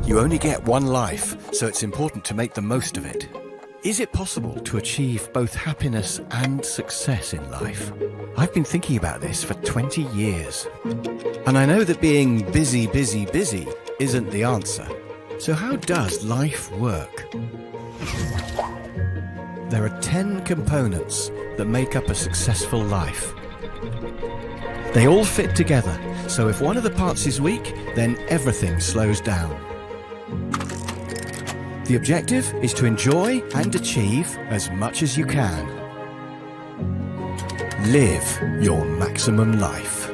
You only get one life, so it's important to make the most of it. Is it possible to achieve both happiness and success in life? I've been thinking about this for 20 years. And I know that being busy isn't the answer. So how does life work? There are 10 components that make up a successful life. They all fit together, so if one of the parts is weak, then everything slows down. The objective is to enjoy and achieve as much as you can. Live your maximum life.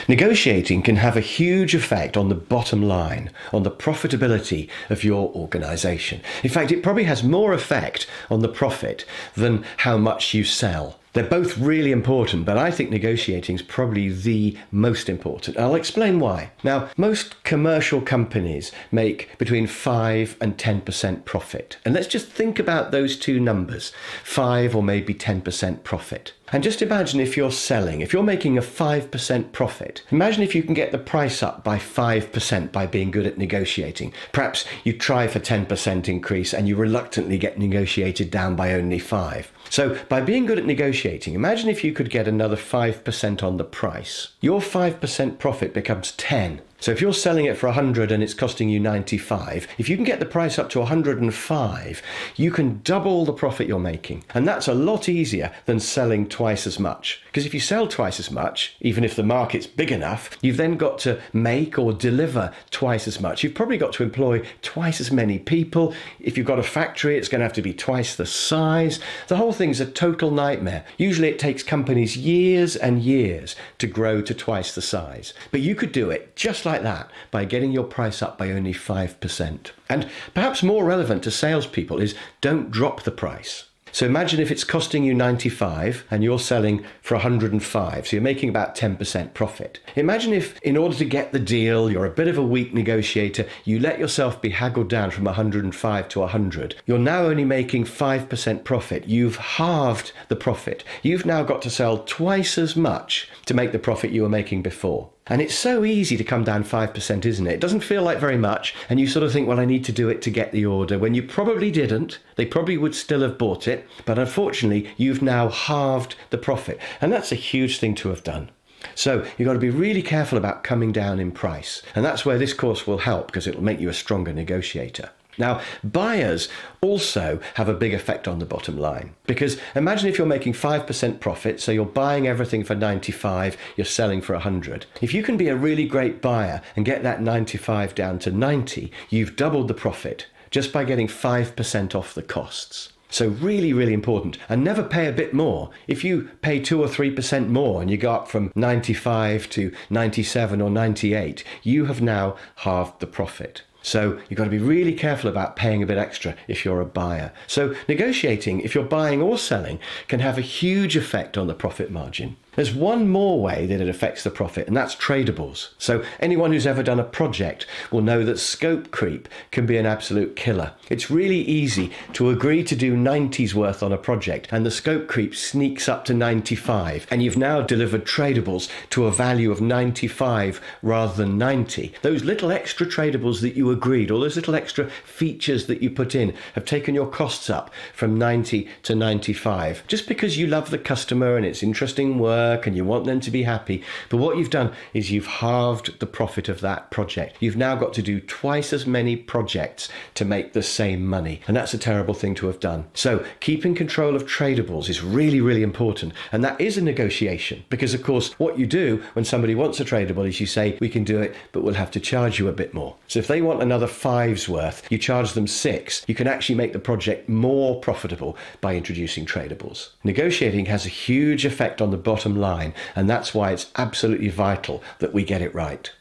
Negotiating can have a huge effect on the bottom line, on the profitability of your organisation. In fact, it probably has more effect on the profit than how much you sell. They're both really important, but I think negotiating is probably the most important. I'll explain why. Now, most commercial companies make between 5 and 10% profit. And let's just think about those two numbers, 5 or maybe 10% profit. And just imagine if you're selling, if you're making a 5% profit, imagine if you can get the price up by 5% by being good at negotiating. Perhaps you try for 10% increase and you reluctantly get negotiated down by only 5. So by being good at negotiating, imagine if you could get another 5% on the price. Your 5% profit becomes 10. So if you're selling it for 100 and it's costing you 95, if you can get the price up to 105, you can double the profit you're making. And that's a lot easier than selling twice as much. Because if you sell twice as much, even if the market's big enough, you've then got to make or deliver twice as much. You've probably got to employ twice as many people. If you've got a factory, it's going to have to be twice the size. The whole thing's a total nightmare. Usually it takes companies years and years to grow to twice the size. But you could do it just like that by getting your price up by only 5%. And perhaps more relevant to salespeople is don't drop the price. So imagine if it's costing you 95 and you're selling for 105, so you're making about 10% profit. Imagine if, in order to get the deal, you're a bit of a weak negotiator, you let yourself be haggled down from 105 to 100. You're now only making 5% profit. You've halved the profit. You've now got to sell twice as much to make the profit you were making before. And it's so easy to come down 5%, isn't it? It doesn't feel like very much, and you sort of think, well, I need to do it to get the order, when you probably didn't. They probably would still have bought it, but unfortunately, you've now halved the profit. And that's a huge thing to have done. So you've got to be really careful about coming down in price. And that's where this course will help, because it will make you a stronger negotiator. Now, buyers also have a big effect on the bottom line, because imagine if you're making 5% profit, so you're buying everything for 95, you're selling for 100. If you can be a really great buyer and get that 95 down to 90, you've doubled the profit just by getting 5% off the costs. So really, really important. And never pay a bit more. If you pay 2 or 3% more and you go up from 95 to 97 or 98, you have now halved the profit. So you've got to be really careful about paying a bit extra if you're a buyer. So negotiating, if you're buying or selling, can have a huge effect on the profit margin. There's one more way that it affects the profit, and that's tradables. So anyone who's ever done a project will know that scope creep can be an absolute killer. It's really easy to agree to do 90's worth on a project, and the scope creep sneaks up to 95, and you've now delivered tradables to a value of 95 rather than 90. Those little extra tradables that you agreed, all those little extra features that you put in, have taken your costs up from 90 to 95, just because you love the customer and it's interesting work and you want them to be happy. But what you've done is you've halved the profit of that project. You've now got to do twice as many projects to make the same money, and that's a terrible thing to have done. So keeping control of tradables is really, really important, and that is a negotiation, because of course what you do when somebody wants a tradable is you say, we can do it, but we'll have to charge you a bit more. So if they want another 5's worth, you charge them 6. You can actually make the project more profitable by introducing tradables. Negotiating has a huge effect on the bottom line, and that's why it's absolutely vital that we get it right.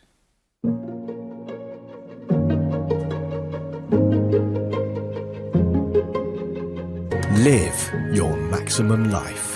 Live your maximum life.